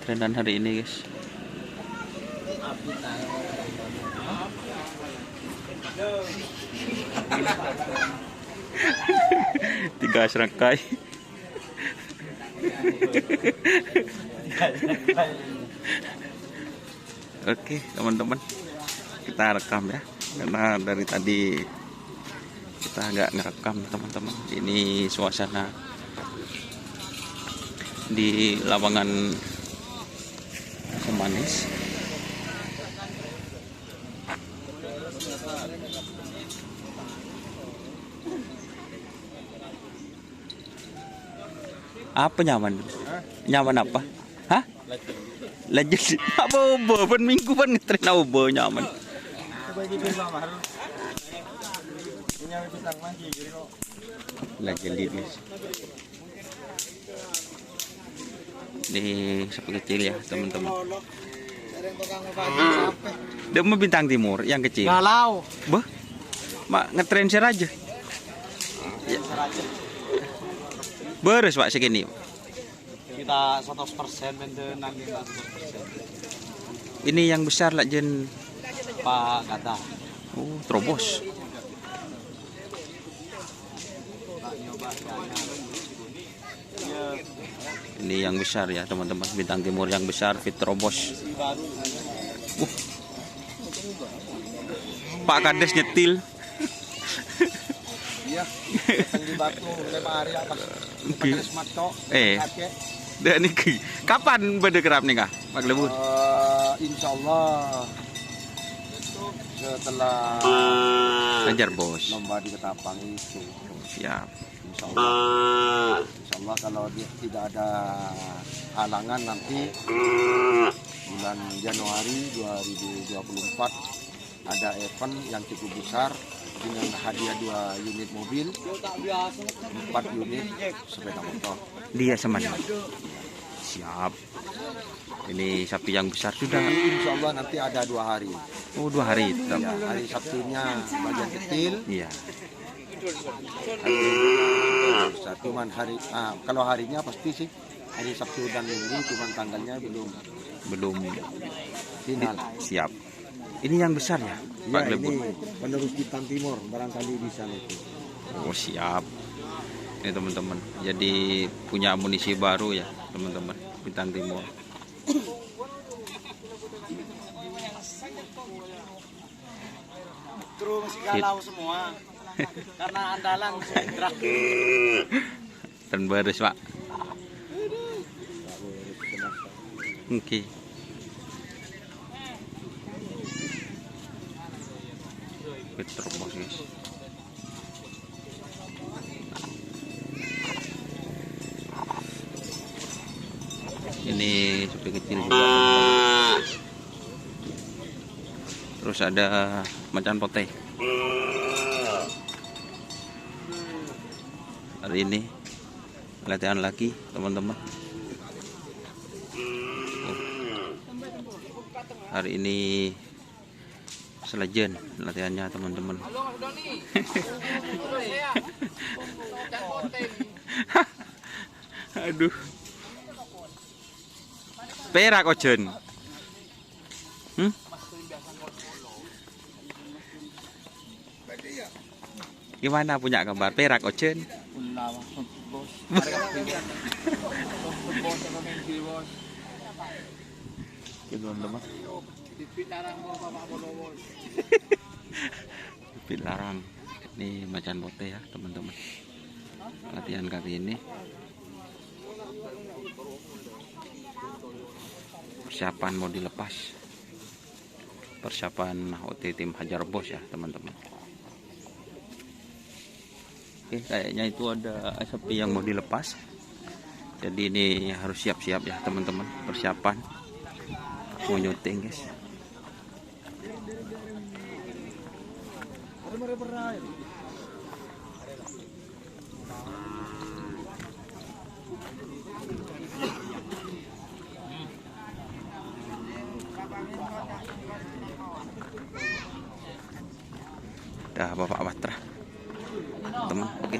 Trendan hari ini guys. Tiga serangkai. Oke teman-teman, kita rekam ya, karena dari tadi kita nggak ngerekam teman-teman. Ini suasana di lapangan Semanis. Apa nyaman? Nyaman apa? Hah? Legend. Apa obo? Pen minggu pan ngetren obo nyaman. Legend guys. Ini sapi kecil ya teman-teman. Dia mau bintang timur yang kecil. Galau. Bah, mak ngetren share aja. Ya. Beres pak segini. Kita 100% maintenance kita 100%. Ini yang besar lah jen. Pak kata. Oh, terobos. Ini yang besar ya teman-teman, bintang timur yang besar fit terobos. Pak Kades nyetil. Iya. Di batu 5 hari atas. Pakai smart kok. Dan ini kapan pada kerap nih kah Pak Lebur? Insya Allah setelah Ajar bos. lomba di Ketapang itu. Siap. Insya Allah kalau tidak ada halangan nanti bulan Januari 2024 ada event yang cukup besar dengan hadiah 2 unit mobil, 4 unit sepeda motor. Dia semana. Siap. Ini sapi yang besar sudah. Insya Allah nanti ada 2 hari. Oh 2 hari. Ya, hari Sabtunya bagian kecil. Iya. Cuman hari kalau harinya pasti sih hari Sabtu dan Minggu, cuman tanggalnya belum final. Siap. Ini yang besar ya, Pak Ya, Lebur. ini penerus Bintang Timur barangkali bisa itu. Oh siap. Ini teman-teman. Jadi punya amunisi baru ya teman-teman. Bintang Timur. Terus masih galau semua karena andalan Dan beres Pak. Oke. Terobos guys. Ini sapi kecil juga. Terus ada macan poteh. Hari ini latihan lagi teman-teman. Hari ini selejen latihannya teman-teman. Aduh. Perak ojen. Gimana punya kabar perak ojen? Teman-teman. Larang. Ini macan poteh ya teman-teman. Latihan kali ini. Persiapan mau dilepas. Persiapan OT tim Hajar Bos ya teman-teman. Oke, kayaknya itu ada sapi yang mau dilepas. Jadi ini harus siap-siap ya teman-teman. Persiapan mau nyuting guys. Dah Bapak Batra teman, oke.